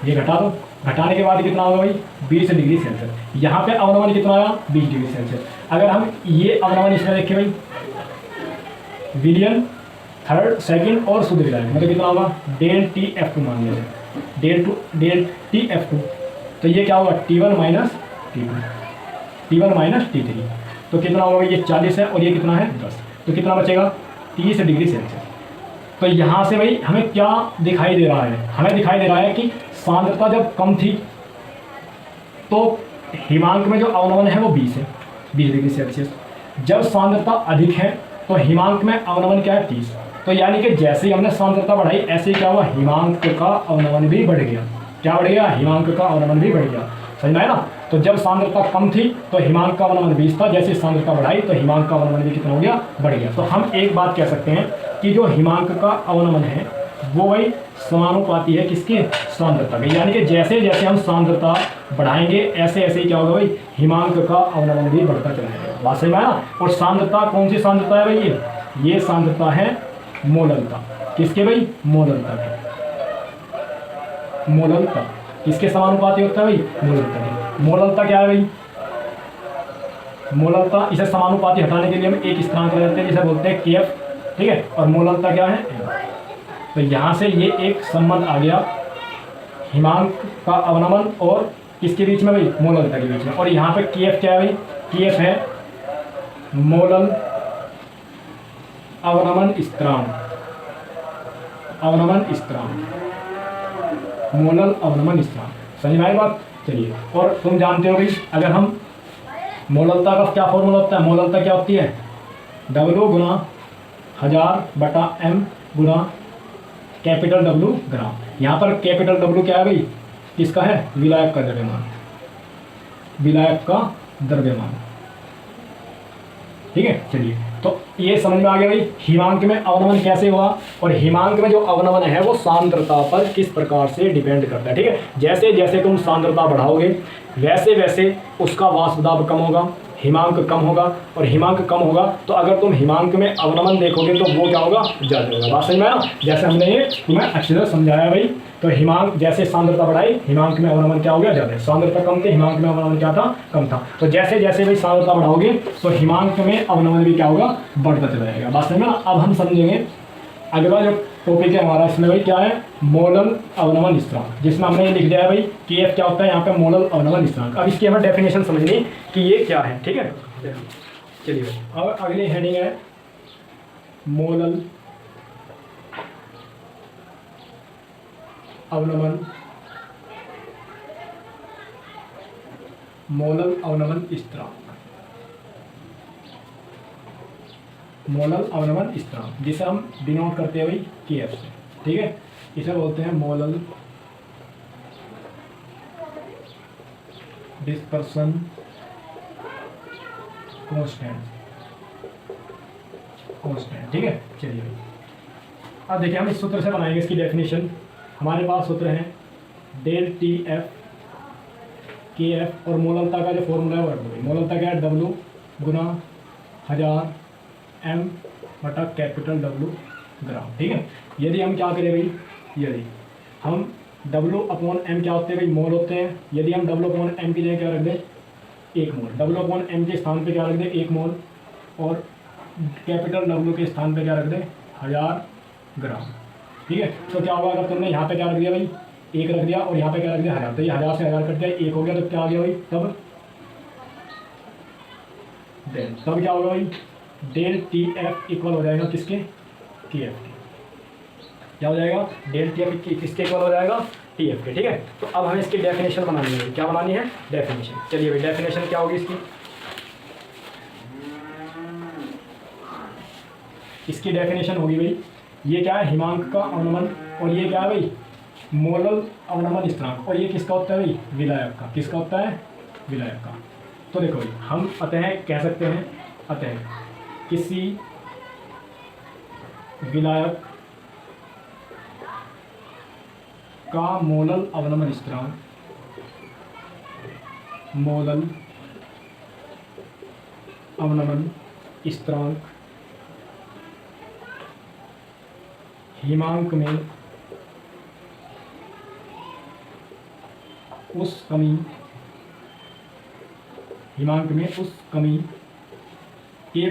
ये घटा दो, घटाने के बाद कितना होगा भाई, 20 डिग्री सेल्सियस। यहाँ पे अवनमन कितना आया, 20 डिग्री सेल्सियस। अगर हम ये अवनमन इसमें देखें भाई, विलयन थर्ड सेकंड और शुद्ध विलायक, मतलब कितना होगा, डेल टी F2 मान लीजिए, डेल टी F2, तो ये क्या होगा, T1 minus T2, T1 minus T3, तो कितना होगा भाई, ये 40 है और ये कितना है 10, तो कितना बचेगा, 30 डिग्री सेल्सियस। तो यहाँ से भाई हमें क्या दिखाई दे रहा है, हमें दिखाई दे रहा है कि सांद्रता जब कम थी तो हिमांक में जो अवनमन है वो 20 है, 20 डिग्री सेल्सियस। जब सांद्रता अधिक है तो हिमांक में अवनमन क्या है, 30। तो यानी कि जैसे ही हमने सांद्रता बढ़ाई ऐसे ही क्या हुआ, हिमांक का अवनमन भी बढ़ गया। क्या बढ़ गया, हिमांक का अवनमन भी बढ़ गया। समझ में आया ना। तो जब सांद्रता कम थी तो हिमांक का अवनमन 20 था, जैसे सांद्रता बढ़ाई तो हिमांक का अवनमन भी कितना हो गया, बढ़ गया। तो हम एक बात कह सकते हैं कि जो हिमांक का अवनमन है वो भाई समानुपाती है किसके, सांद्रता के। यानी कि जैसे जैसे हम सांद्रता बढ़ाएंगे ऐसे ऐसे ही क्या होगा भाई, हिमांक का अवनमन भी बढ़ता चला जाएगा। बात सही में आया ना। और सांद्रता कौन सी सांद्रता है भाई, ये सांद्रता है मोललता। किसके भाई, मोललता के। मोललता किसके समानुपाती होता है भाई, मोललता के। मोललता क्या है भाई, मोलरता, इसे समानुपाती हटाने के लिए हम एक स्थिरांक लगाते हैं जिसे बोलते हैं KF, ठीक है, और मोलरता क्या है M। तो यहाँ से ये एक संबंध आ गया हिमांक का अवनमन और किसके बीच में भाई, मोलरता के बीच में। और यहाँ पे KF क्या है भाई, KF है मोलल अवनमन स्थिरांक, अवनमन स्थिरांक, मोलल अवनमन स्थिरांक। समझ में आई बात। चलिए, और तुम जानते हो भाई अगर हम मोललता का क्या फॉर्मूला होता है, मोललता क्या होती है, W गुना 1000 बटा M गुना कैपिटल W ग्राम। यहाँ पर कैपिटल W क्या है भाई, किसका है, विलायक का द्रव्यमान, विलायक का द्रव्यमान, ठीक है। चलिए, तो ये समझ में आ गया भाई हिमांक में अवनमन कैसे हुआ, और हिमांक में जो अवनमन है वो सांद्रता पर किस प्रकार से डिपेंड करता है, ठीक है। जैसे जैसे तुम सांद्रता बढ़ाओगे वैसे वैसे उसका वाष्प दाब कम होगा, हिमांक कम होगा, और हिमांक कम होगा तो अगर तुम हिमांक में अवनमन देखोगे तो वो क्या होगा, ज़्यादा होगा। बात समझ में आया ना, जैसे हमने ये तुम्हें अच्छी तरह समझाया भाई। तो हिमांक जैसे सांद्रता बढ़ाई हिमांक में अवनमन क्या हो गया, ज़्यादा। सांद्रता कम थी, हिमांक में अवनमन क्या था, कम था। तो जैसे जैसे भाई सांद्रता बढ़ाओगे तो हिमांक में अवनमन भी क्या होगा, बढ़ता चला जाएगा। बात समझ में ना। अब हम समझेंगे अगला जो टॉपिक है हमारा, इसमें भाई क्या है, मोलल अवनमन स्थिरांक, जिसमें हमने ये लिख दिया है भाई KF क्या होता है यहाँ पे, मोलल अवनमन स्थिरांक। अब इसकी हमें डेफिनेशन समझनी कि ये क्या है, ठीक है। चलिए भाई, अब अगली हेडिंग है मोलल अवनमन, मोलल अवनमन स्थिरांक, मोलल अवनमन स्थिरांक, जिसे हम डिनोट करते हैं भाई KF से, ठीक है। इसे बोलते हैं मोलल डिस्पर्सन कांस्टेंट, ठीक है। चलिए भाई, अब देखिए हम इस सूत्र से बनाएंगे इसकी डेफिनेशन। हमारे पास सूत्र है डेल TF KF, और मोललता का जो फॉर्मूला है वो रख दो भाई। मोललता क्या है, W गुना 1000 M बटा कैपिटल W ग्राम, ठीक है। यदि हम क्या करें भाई, यदि हम W अपॉन M क्या होते हैं भाई, मोल होते हैं। यदि हम W अपॉन M की जगह क्या रख दें, 1 मोल, W अपॉन M के स्थान पे क्या रख दें, 1 मोल, और कैपिटल W के स्थान पे क्या रख दें, 1000 ग्राम, ठीक है। तो क्या होगा, अगर तुमने यहाँ पे क्या रख दिया भाई, 1 रख दिया, और यहाँ पे क्या रख दिया 1000, तो ये 1000 से 1000 कट गया, 1 हो गया, तो क्या आ गया भाई, तब क्या होगा भाई, डेल TF इक्वल हो जाएगा किसके, KF के। क्या हो जाएगा, डेल TF किसके इक्वल हो जाएगा, TF के, ठीक है। तो अब हमें इसकी डेफिनेशन बनानी है। क्या बनानी है, डेफिनेशन। चलिए भाई, डेफिनेशन क्या होगी इसकी, इसकी डेफिनेशन होगी भाई, ये क्या है, हिमांक का अवनमन, और ये क्या है भाई, मोलल अवनमन स्थिरांक, और ये किसका होता है भाई, विलायक का। किसका होता है, विलायक का। तो देखो भाई, हम अतः कह सकते हैं, अतः किसी विलायक का मोलल अवनमन स्थिरांक, मोलल अवनमन स्थिरांक हिमांक में उस कमी, हिमांक में उस कमी के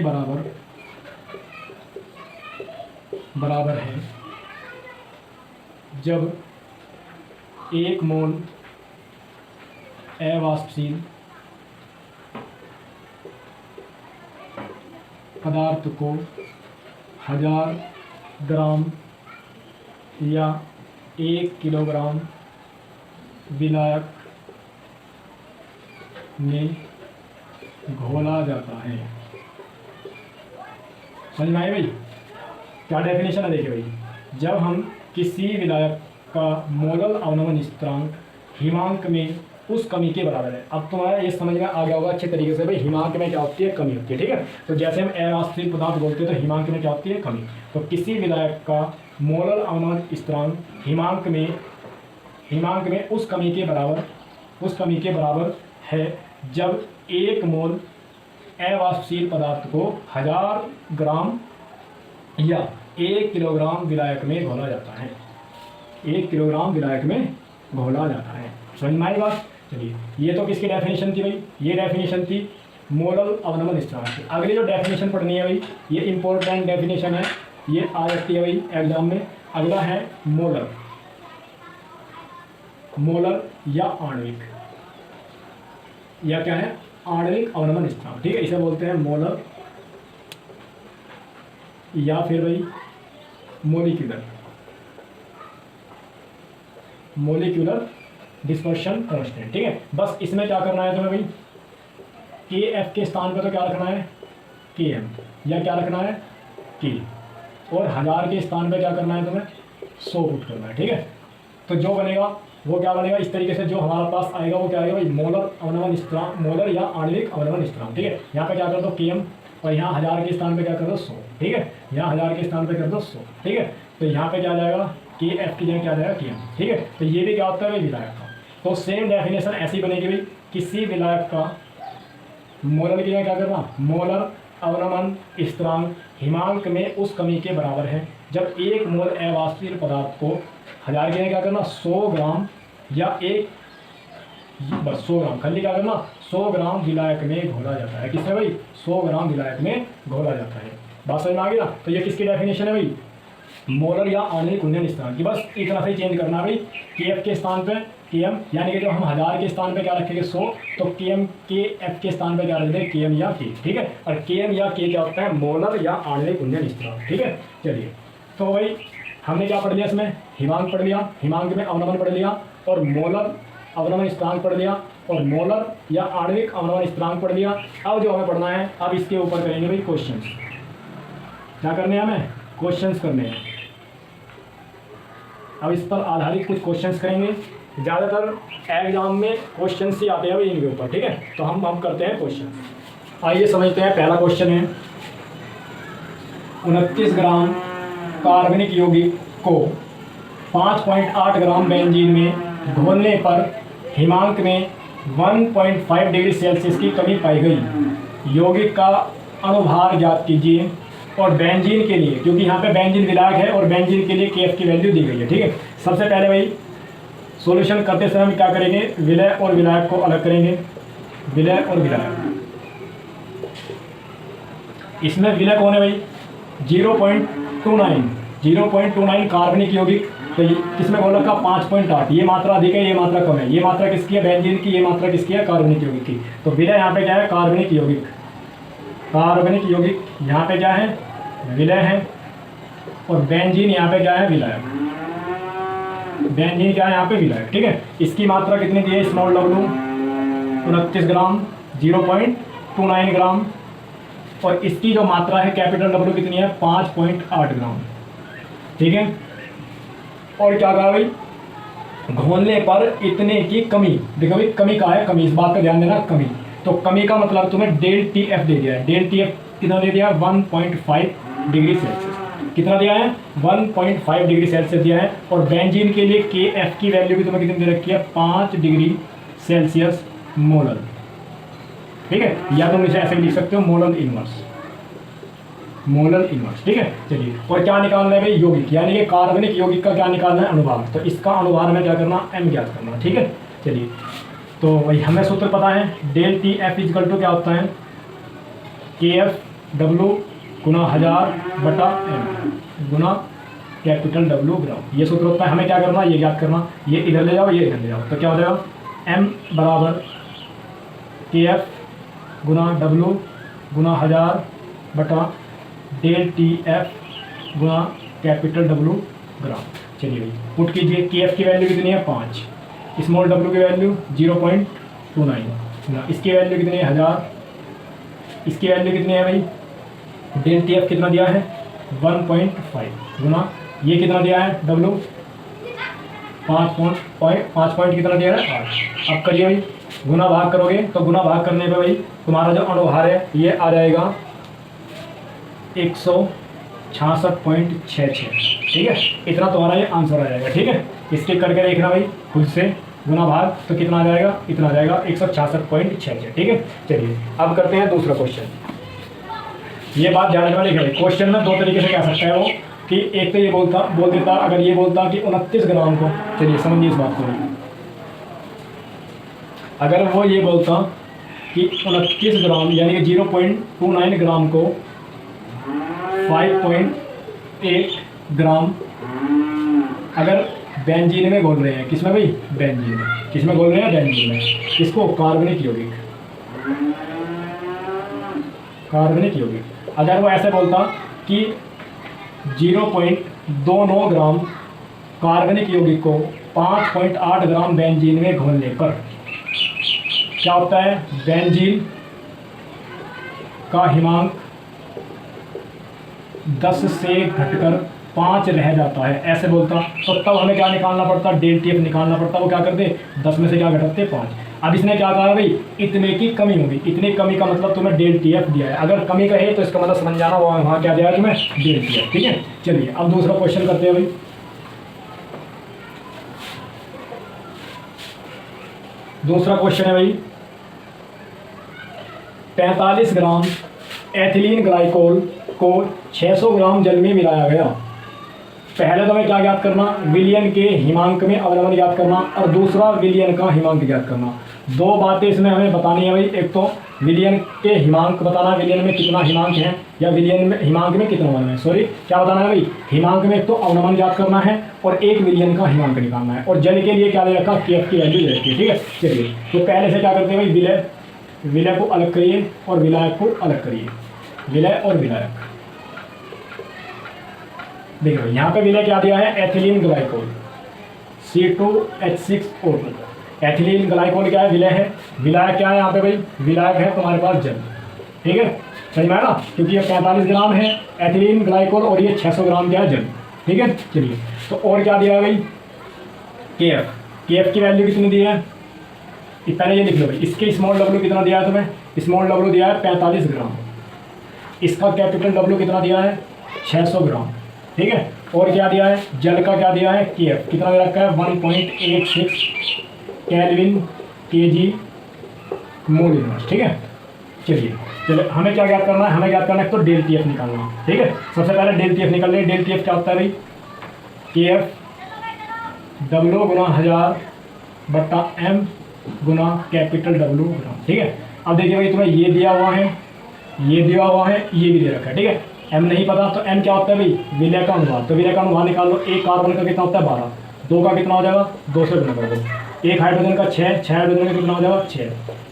बराबर है जब 1 मोल अवाष्पशील पदार्थ को 1000 ग्राम या 1 किलोग्राम विलायक में घोला जाता है। समझ में आए भाई, क्या डेफिनेशन है, देखिए भाई, जब हम किसी विलायक का मोलल अवनमन स्थिरांक हिमांक में उस कमी के बराबर है। अब तुम्हारा ये समझ में आ गया होगा अच्छे तरीके से भाई, हिमांक में क्या होती है, कमी होती है, ठीक है। तो जैसे हम अवाष्पशील पदार्थ बोलते हैं तो हिमांक में क्या होती है, कमी। तो किसी विलायक का मोलल अवनमन स्थिरांक हिमांक में उस कमी के बराबर है जब 1 मोल अवाष्पशील पदार्थ को 1000 ग्राम या 1 किलोग्राम विलायक में घोला जाता है, 1 किलोग्राम विलायक में घोला जाता है। समझ में आई बात। चलिए, ये तो किसकी डेफिनेशन थी भाई, ये डेफिनेशन थी मोलल अवनमन स्थिरांक की। अगली जो डेफिनेशन पढ़नी है भाई, ये इंपॉर्टेंट डेफिनेशन है, ये आ जाती है भाई एग्जाम में। अगला है मोलर, मोलर या आणविक, या क्या है, आणविक अवनमन स्थिरांक, ठीक है, इसे बोलते हैं मोलर या फिर भाई मोलिक्यूलर, मोलिक्यूलर डिस्पर्शन कांस्टेंट, ठीक है। बस इसमें क्या करना है तुम्हें भाई, के एफ के स्थान पर तो क्या रखना है, के एम, या क्या रखना है, के, और 1000 के स्थान पर क्या करना है तुम्हें, 100 पुट करना है, ठीक है। तो जो बनेगा वो क्या बनेगा, इस तरीके से जो हमारे पास आएगा वो क्या आएगा भाई, मोलर अवनमन स्थिरांक, मोलर या आणविक अवनमन स्थिरांक, ठीक है। यहाँ पे क्या कर दो के एम, और यहाँ 1000 के स्थान पे क्या कर दो 100, ठीक है, यहाँ 1000 के स्थान पे कर दो 100, ठीक है। तो यहाँ पे क्या जाएगा, के एफ की जगह क्या जाएगा, के एम, ठीक है। तो ये भी क्या होता है भाई, विलायक का। तो सेम डेफिनेशन ऐसी बनेगी भाई, किसी विलायक का मोलर की जगह क्या करना, मोलर अवनमन स्थिरांक हिमांक में उस कमी के बराबर है जब 1 मोल अवाष्पीय पदार्थ को 1000 की जगह क्या करना, 100 ग्राम या बस 100 ग्राम खाली क्या करना, 100 ग्राम विलायक में घोला जाता है। किसमें भाई, 100 ग्राम विलायक में घोला जाता है। बात समझ में आ गई ना। तो ये किसकी डेफिनेशन है भाई, मोलर या आणविक घूर्णन स्थिरांक की। बस इतना से चेंज करना भाई, के एफ के स्थान पे के एम, यानी कि जो हम 1000 के स्थान पे क्या रखेंगे 100, तो के एम के एफ के स्थान पे क्या रख देंगे, के एम या के, ठीक है। और के एम या के क्या होता है, मोलर या आणविक घूर्णन स्थिरांक, ठीक है। चलिए, तो भाई हमने क्या पढ़ लिया इसमें, हिमांक पढ़ लिया, हिमांक में अवनमन पढ़ लिया, और मोलर अवनमन स्थिरांक पढ़ लिया, और मोलर या आणविक अवनमन स्थिरांक पढ़ लिया। अब जो हमें पढ़ना है, अब इसके ऊपर करेंगे भाई क्वेश्चंस। क्या करने हैं हमें, क्वेश्चंस करने हैं। अब इस पर आधारित कुछ क्वेश्चंस करेंगे। ज़्यादातर एग्जाम में क्वेश्चंस ही आते हैं भाई इनके ऊपर, ठीक है। तो हम करते हैं क्वेश्चन। आइए समझते हैं। पहला क्वेश्चन है, 29 ग्राम कार्बनिक यौगिक को 5.8 ग्राम बेंजीन में घोलने पर हिमांक में 1.5 डिग्री सेल्सियस की कमी पाई गई। यौगिक का अणुभार ज्ञात कीजिए। और बेंजीन के लिए, क्योंकि यहाँ पे बेंजीन विलायक है और बेंजीन के लिए केएफ की वैल्यू दी गई है, ठीक है। सबसे पहले भाई सॉल्यूशन करते समय हम क्या करेंगे, विलय और विलायक को अलग करेंगे, विलय और विलायक। इसमें विलय कौन है भाई, 0.29 कार्बनिक यौगिक। तो किसमें बोल रखा 5.8, ये मात्रा अधिक है, ये मात्रा कम है। ये मात्रा किसकी है, बेंजीन की, ये मात्रा किसकी है, कार्बनिक यौगिक की। तो विलय यहाँ पे क्या है, कार्बनिक यौगिक, कार्बनिक यौगिक यहाँ पे क्या है, विलय है। और बेंजीन यहाँ पे क्या है, विलायक। बेंजीन क्या है यहाँ पे, विलायक, ठीक है। इसकी मात्रा कितनी दी है, स्मॉल डब्ल्यू 29 ग्राम, 0.29 ग्राम। और इसकी जो मात्रा है कैपिटल डब्ल्यू कितनी है, 5.8 ग्राम, ठीक है। और क्या कहा भाई, घोलने पर इतने की कमी। देखो भाई कमी का है, कमी, इस बात पर ध्यान देना, कमी। तो कमी का मतलब तुम्हें डेल टी एफ दे दिया है। डेल टी एफ कितना दे दिया है, 1.5 डिग्री सेल्सियस। कितना दिया है, 1.5 डिग्री सेल्सियस दिया है। और बेंजीन के लिए के एफ की वैल्यू भी तुम्हें कितनी दे रखी है, 5 डिग्री सेल्सियस मोलर, ठीक है। या तुम इसे ऐसे भी लिख सकते हो, मोलर इनवर्स, मोलर इनवर्स, ठीक है। चलिए, और क्या निकालना है भाई, यौगिक, यानी कि कार्बनिक यौगिक का क्या निकालना है, अनुभार। तो इसका अनुभार में क्या करना, m ज्ञात करना, ठीक है। चलिए, तो भाई हमें सूत्र पता है, del T F is equal to क्या होता है, के एफ डब्ल्यू गुना 1000 बटा m गुना कैपिटल डब्ल्यू ग्राम। ये सूत्र होता है। हमें क्या करना, ये ज्ञात करना। ये इधर ले जाओ, ये इधर ले जाओ, तो क्या हो जाएगा, m बराबर के एफ गुना डब्ल्यू गुना 1000 बटा डेल टी एफ गुना कैपिटल डब्ल्यू ग्राम। चलिए भाई पुट कीजिए, के एफ की वैल्यू कितनी है, 5, स्मॉल डब्ल्यू की वैल्यू 0.29, इसकी वैल्यू कितनी है, 1000, इसकी वैल्यू कितनी है भाई, डेल टी एफ कितना दिया है, 1.5 गुना ये कितना दिया है, डब्ल्यू 5 पॉइंट कितना दिया है, 8। अब करिए भाई, गुना भाग करोगे तो गुना भाग करने पे भाई तुम्हारा जो अनुभार है ये आ जाएगा 166.66, ठीक है। इतना तुम्हारा ये आंसर आ जाएगा, ठीक है। इसके करके देखना भाई खुद से, गुना भाग तो कितना आ जाएगा, इतना आ जाएगा 166.66, ठीक है। चलिए अब करते हैं दूसरा क्वेश्चन। ये बात ध्यान रखना, लिखा है क्वेश्चन में दो तरीके से कह सकता है वो, कि एक तो ये बोल देता अगर ये बोलता कि 29 ग्राम को, चलिए समझिए इस बात को, अगर वो ये बोलता कि 29 ग्राम यानी कि 0.29 ग्राम को 5.8 ग्राम अगर बेंजीन में घोल रहे हैं, किसमें भाई? बेंजीन में। किसमें घोल रहे हैं? बेंजीन में। किसको? कार्बनिक यौगिक। कार्बनिक यौगिक। अगर वो ऐसे बोलता कि 0.29 ग्राम कार्बनिक यौगिक को 5.8 ग्राम बेंजीन में घोलने पर क्या होता है? बेंजीन का हिमांक 10 से घटकर 5 रह जाता है, ऐसे बोलता। तो तब हमें क्या निकालना पड़ता? डेल टी एफ निकालना पड़ता। वो क्या करते? 10 में से क्या घटाते? 5। अब इसने क्या कहा भाई? इतने की कमी होगी। इतने कमी का मतलब तुम्हें डेल टी एफ दिया है। अगर कमी का है तो इसका मतलब समझ जाना वहाँ क्या दिया है तुम्हें? Del T F. ठीक है, चलिए अब दूसरा क्वेश्चन करते हैं भाई। दूसरा क्वेश्चन है भाई, 45 ग्राम एथिलीन ग्लाइकोल को 600 ग्राम जल में मिलाया गया। पहले तो हमें क्या ज्ञात करना? विलयन के हिमांक में अवलंबन ज्ञात करना, और दूसरा विलयन का हिमांक ज्ञात करना। दो बातें इसमें हमें बतानी है भाई। एक तो विलयन के हिमांक बताना, विलयन में कितना हिमांक है, या विलयन में हिमांक में कितना अवलंबन है। सॉरी, क्या बताना है भाई? हिमांक में एक तो अवलंबन ज्ञात करना है और एक विलयन का हिमांक निकालना है। और जल के लिए क्या दे रखा? केएफ की वैल्यू दे रखी है। ठीक है, चलिए तो पहले से क्या करते हैं भाई? विलय को अलग करिए और विलायक को अलग करिए। विलय और विलायक, देखो यहाँ पे विलय क्या दिया है? Ethylene glycol C2H6O2। Ethylene glycol क्या है? विलय है। विलायक क्या है यहाँ पे भाई? विलायक है तुम्हारे पास जल। ठीक है, सही है ना? क्योंकि ये 45 ग्राम है एथिलीन ग्लाइकोल और ये 600 ग्राम क्या है? जल। ठीक है, चलिए तो और क्या दिया है भाई? केएफ। केएफ की वैल्यू कितनी दी है? पहले ये लिख लो भाई। इसके स्मॉल डब्ल्यू कितना दिया है तुम्हें? स्मॉल डब्ल्यू दिया है 45 ग्राम। इसका कैपिटल डब्ल्यू कितना दिया है? 600 ग्राम। ठीक है, और क्या दिया है? जल का क्या दिया है? केएफ कितना दे रखा है? 1.86 केल्विन केजी मोल इनवर्स। ठीक है, चलिए हमें क्या ज्ञात करना है? हमें ज्ञात करना है तो डेल टी एफ निकालना है। ठीक है, सबसे पहले डेल टी एफ निकाल लें। डेल टी एफ क्या होता है भाई? केएफ डब्ल्यू गुना 1000 बट्टा एम गुना कैपिटल डब्ल्यू ग्राम। ठीक है, अब देखिए भाई तुम्हें ये दिया हुआ है, ये दिया हुआ है, ये भी दे रखा है। ठीक है, एम नहीं पता तो एम क्या होता है भाई? विलय का अनुपात। तो विलय का अनुपात निकाल लो। एक कार्बन का कितना होता है? 12। 2 का कितना हो जाएगा? 2 से गुना कर दो। एक हाइड्रोजन का 6 हाइड्रोजन का कितना हो जाएगा? 6।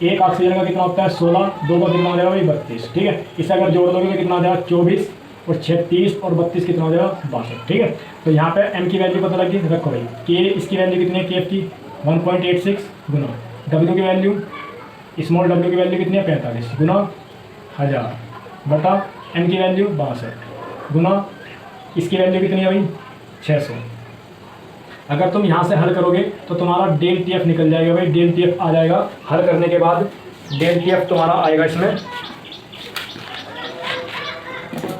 एक ऑक्सीजन का कितना होता है? 16। 2 का कितना हो जाएगा भाई? 32। ठीक है, इसे अगर जोड़ दोगे तो कितना हो जाएगा? 24 और 6 30 और 32 कितना हो जाएगा? 62। ठीक है, तो यहाँ पे एम की वैल्यू पता लगी। रखो भाई, के इसकी वैल्यू कितनी है? केएफ की 1.86 गुना डब्ल्यू की वैल्यू, स्मॉल डब्ल्यू की वैल्यू कितनी है? 45 गुना 1000 बटा एम की वैल्यू 62 गुना इसकी वैल्यू कितनी है भाई? 600। अगर तुम यहाँ से हल करोगे तो तुम्हारा डेल टी एफ निकल जाएगा भाई। डेल टी एफ आ जाएगा हल करने के बाद। डेल टी एफ तुम्हारा आएगा इसमें,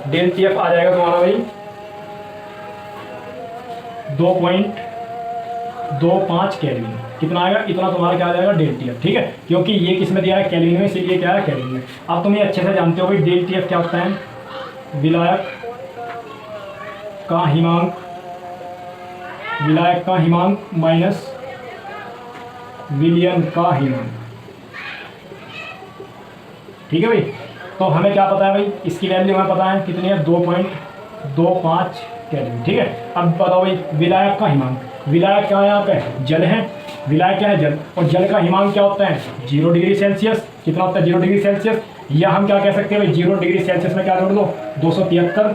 डेल टी एफ आ जाएगा तुम्हारा भाई 2.25 केल्विन। कितना आएगा? इतना तुम्हारा क्या आ जाएगा? Del T F. ठीक है, क्योंकि ये किस में दिया है? केल्विन में, इसीलिए क्या है? केल्विन में। अब तुम ये अच्छे से जानते हो भाई डेल टी एफ क्या होता है? विलायक का हिमांक, विलायक का हिमांक माइनस विलयन का हिमांक। ठीक है भाई, तो हमें क्या पता है भाई? इसकी वैल्यू हमें पता है कितनी है? 2.25 केल्विन। ठीक है, अब बताओ भाई विलायक का हिमांक। विलायक क्या है? यहाँ पे जल है। विलायक क्या है? जल। और जल का हिमांक क्या होता है? 0 डिग्री सेल्सियस। कितना होता है? 0 डिग्री सेल्सियस। या हम क्या कह सकते हैं भाई? 0 डिग्री सेल्सियस में क्या जोड़ दो? 273।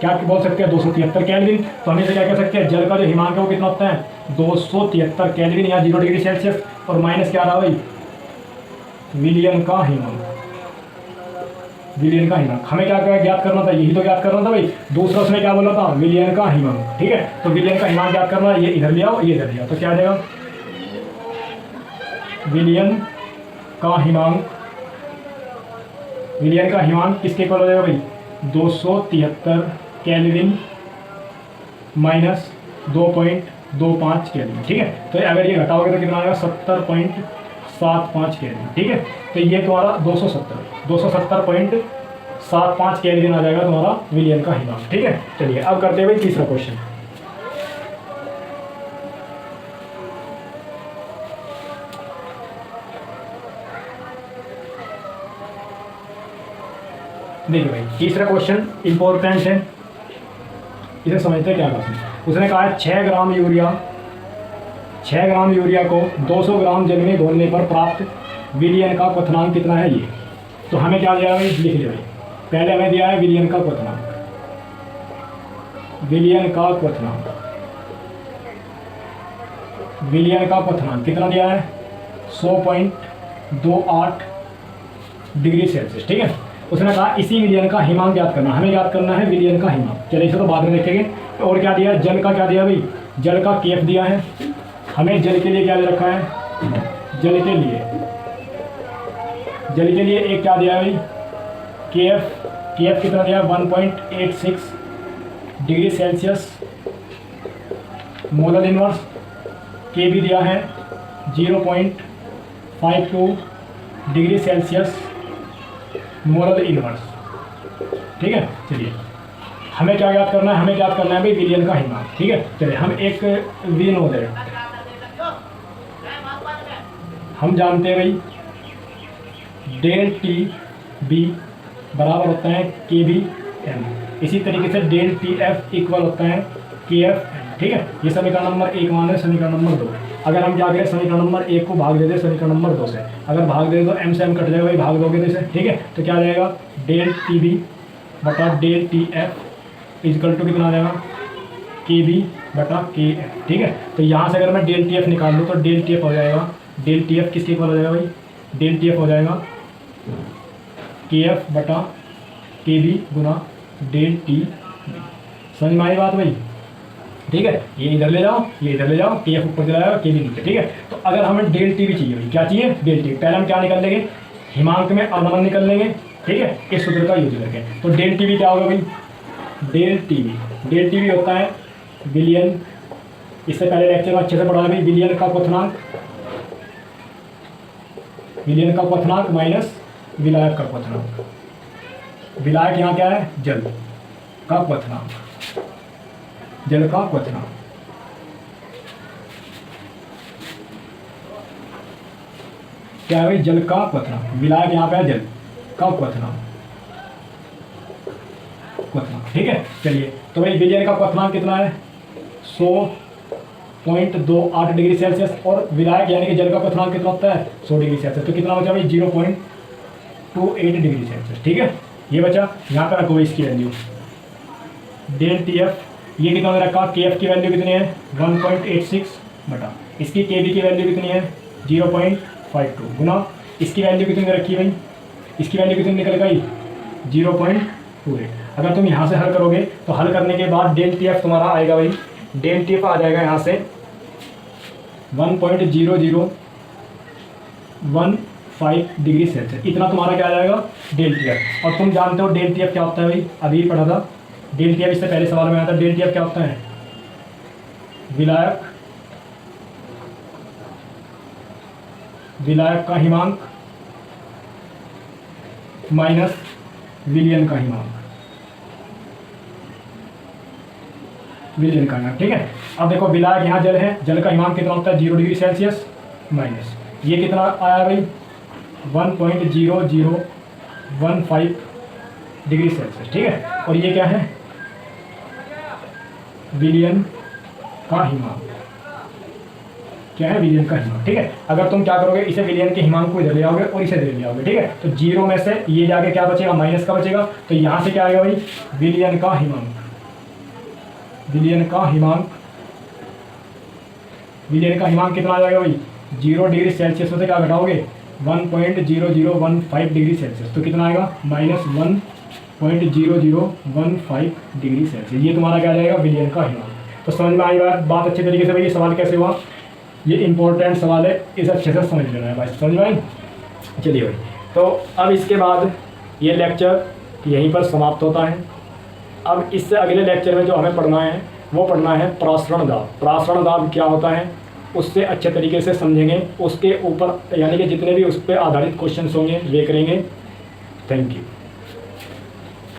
क्या बोल सकते हैं? 273 केल्विन। तो हम इसे क्या कह सकते हैं? जल का जो हिमांक है वो कितना होता है? 273 केल्विन या 0 डिग्री सेल्सियस। और माइनस क्या रहा भाई? विलयन का हिमांक। विलयन का हिमांक हमें क्या ज्ञात करना था? यही तो ज्ञात करना था भाई। दूसरा उसने क्या बोला था? विलयन का हिमांक। ठीक है, तो विलयन का हिमांक ज्ञात करना है। ये इधर ले आओ, ये इधर ले आओ, तो क्या आ जाएगा? विलयन का हिमांक, विलयन का हिमांक किसके इक्वल हो जाएगा भाई? 273 केल्विन माइनस 2.25 केल्विन। ठीक है, तो अगर ये घटाओगे तो कितना आएगा? 70.75 केल्विन। ठीक है, तो ये तुम्हारा 270.75 केल्विन आ जाएगा तुम्हारा विलयन का हिमांक। ठीक है, चलिए अब करते हैं भाई तीसरा क्वेश्चन। देखिए भाई तीसरा क्वेश्चन इंपॉर्टेंट है, इसे समझते हैं क्या क्वेश्चन। उसने कहा है 6 ग्राम यूरिया को 200 ग्राम जल में घोलने पर प्राप्त विलयन का क्वथनांक कितना है ये। तो हमें क्या दिया है भाई, लिख लिया भाई। पहले हमें दिया है विलयन का क्वथनांक कितना दिया है 100.28 डिग्री सेल्सियस, ठीक है। उसने कहा इसी विलयन का हिमांक ज्ञात करना, हमें ज्ञात करना है विलयन का हिमांक। चलिए इसे तो बाद में देखेंगे। और क्या दिया है, जल का क्या दिया भाई, जल का केफ दिया है हमें। जल के लिए क्या दे रखा है, जल के लिए एक क्या दिया है भाई, केएफ कितना दिया है 1.86 डिग्री सेल्सियस मोलर इनवर्स। के भी दिया है 0.52 डिग्री सेल्सियस मोलर इनवर्स, ठीक है। चलिए हमें क्या याद करना है, हमें याद करना है भाई विलयन का हिमांक, ठीक है। चलिए हम एक वी नो दे, हम जानते हैं भाई डेल टी बी बराबर होता है के बी एम। इसी तरीके से डेल टी एफ इक्वल होता है के एफ एम, ठीक है। ये समीकरण नंबर 1 मान है, समीकरण नंबर 2। अगर हम क्या करें, समीकरण नंबर 1 को भाग दे दें समीकरण नंबर 2 से, अगर भाग दे तो एम से एम कट जाएगा भाई, भाग दोगे तो इसे, ठीक है। तो क्या आ जाएगा डेल टी बी बटा del T F is equal to कितना आ जाएगा के बी बटा के एफ, ठीक है। तो यहाँ से अगर मैं डेल टी एफ निकाल लूँ तो डेल टी एफ हो जाएगा, डेल टी एफ किसके इक्वल हो जाएगा भाई, डेल टी एफ हो जाएगा के एफ बटा के बी गुना डेल टी बी। समझ में आई बात भाई, ठीक है। ये इधर ले जाओ, ये इधर ले जाओ, के एफ ऊपर चला जाएगा, के बी नीचे, ठीक है। तो अगर हमें डेल टी बी चाहिए भाई, क्या चाहिए डेल टी, पहले हम क्या निकल लेंगे, हिमांक में अवनमन निकल लेंगे, ठीक है, इस सूत्र का यूज करके। तो डेल टी बी क्या होगा भाई, डेल टी बी होता है विलयन, इससे पहले लेक्चर में अच्छे से पढ़ा है भाई, विलयन का क्वथनांक माइनस विलायक का क्वथनांक। विलायक यहाँ क्या है, जल का क्वथनांक, क्या है भाई, जल का क्वथनांक। विलायक यहाँ पे है जल का क्वथनांक, ठीक है। चलिए तो भाई विलयन का क्वथनांक कितना है 100.28 डिग्री सेल्सियस, और विलायक यानी कि जल का क्वथनांक कितना होता है 100 डिग्री सेल्सियस। तो कितना बचा भाई 0.28 डिग्री सेल्सियस, ठीक है। ये बचा, यहाँ पे रखो इसकी वैल्यू डेल टी एफ, ये कितना में रखा, के एफ की वैल्यू कितनी है 1.86 बटा इसकी के बी की वैल्यू कितनी है 0.52 गुना इसकी वैल्यू कितनी रखी भाई, इसकी वैल्यू कितनी निकल गई 0.28। अगर तुम यहाँ से हल करोगे तो हल करने के बाद डेल टी एफ तुम्हारा आएगा भाई, डेल टी एफ आ जाएगा यहाँ से 1.0015 डिग्री सेल्सियस, इतना तुम्हारा क्या आ जाएगा डेल टी एफ। और तुम जानते हो डेल टी एफ क्या होता है भाई, अभी पढ़ा था डेल टी एफ, इससे पहले सवाल में आया था। डेल टी एफ क्या होता है, विलायक का हिमांक माइनस विलयन का हिमांक, ठीक है। अब देखो विलायक यहाँ जल है, जल का हिमांक कितना होता है 0 डिग्री सेल्सियस माइनस ये कितना आया भाई 1.0015 डिग्री सेल्सियस, ठीक है। और ये क्या है विलयन का हिमांक, ठीक है। अगर तुम क्या करोगे, इसे विलयन के हिमांक को इधर ले आओगे और इसे इधर ले आओगे, ठीक है। तो 0 में से ये जाके क्या बचेगा, माइनस का बचेगा। तो यहाँ से क्या आएगा भाई विलयन का हिमांक कितना आ जाएगा भाई 0 डिग्री सेल्सियस में से क्या घटाओगे 1.0015 डिग्री सेल्सियस, तो कितना आएगा -1.0015 डिग्री सेल्सियस। ये तुम्हारा क्या आ जाएगा विलयन का हिमांक। तो समझ में आई बात अच्छे तरीके से भाई, ये सवाल कैसे हुआ, ये इंपॉर्टेंट सवाल है, इसे अच्छे से समझ लेना है भाई, समझ में आई। चलिए भाई, तो अब इसके बाद ये लेक्चर यहीं पर समाप्त होता है। अब इससे अगले लेक्चर में जो हमें पढ़ना है वो पढ़ना है प्रासरण दाब। प्रासरण दाब क्या होता है उससे अच्छे तरीके से समझेंगे, उसके ऊपर यानी कि जितने भी उस पर आधारित क्वेश्चन होंगे वे करेंगे। Thank you.